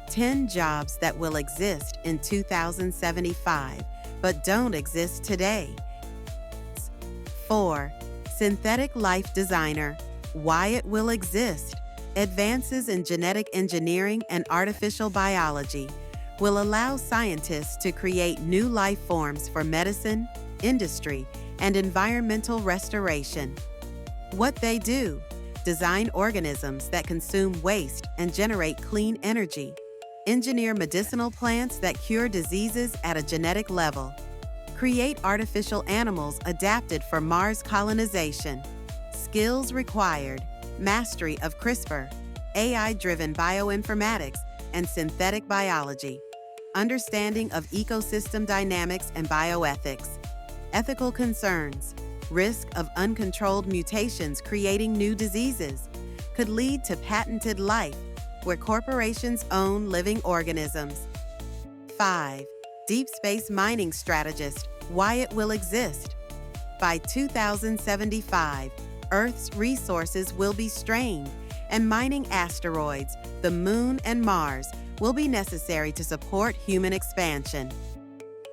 10 jobs that will exist in 2075 but don't exist today. 4. Synthetic life designer. Why it will exist. Advances in genetic engineering and artificial biology will allow scientists to create new life forms for medicine, industry, and environmental restoration. What they do: design organisms that consume waste and generate clean energy, engineer medicinal plants that cure diseases at a genetic level, create artificial animals adapted for Mars colonization. Skills required: mastery of CRISPR, AI-driven bioinformatics, and synthetic biology, understanding of ecosystem dynamics and bioethics. Ethical concerns: risk of uncontrolled mutations creating new diseases could lead to patented life where corporations own living organisms. 5. Deep space mining strategist. Why it will exist. By 2075, Earth's resources will be strained, and mining asteroids, the Moon, and Mars will be necessary to support human expansion.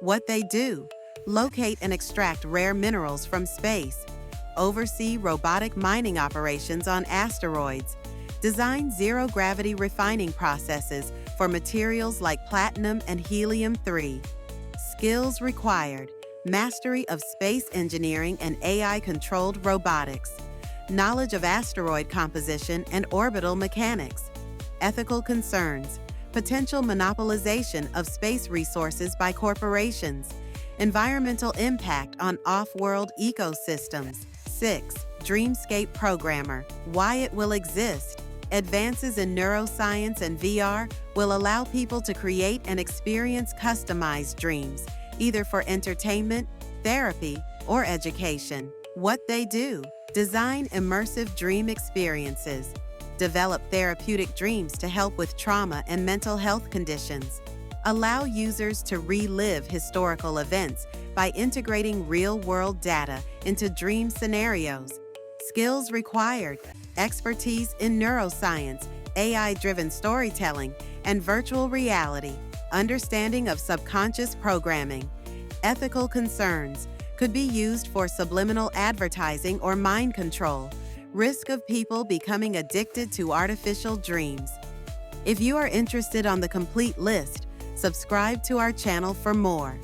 What they do: locate and extract rare minerals from space, oversee robotic mining operations on asteroids, design zero-gravity refining processes for materials like platinum and helium-3. Skills required: mastery of space engineering and AI-controlled robotics, knowledge of asteroid composition and orbital mechanics. Ethical concerns: potential monopolization of space resources by corporations, environmental impact on off-world ecosystems. 6. Dreamscape programmer. Why it will exist. Advances in neuroscience and VR will allow people to create and experience customized dreams, either for entertainment, therapy, or education. What they do: design immersive dream experiences, develop therapeutic dreams to help with trauma and mental health conditions, allow users to relive historical events by integrating real-world data into dream scenarios. Skills required: expertise in neuroscience, AI-driven storytelling, and virtual reality, understanding of subconscious programming. Ethical concerns: could be used for subliminal advertising or mind control, risk of people becoming addicted to artificial dreams. If you are interested on the complete list, subscribe to our channel for more.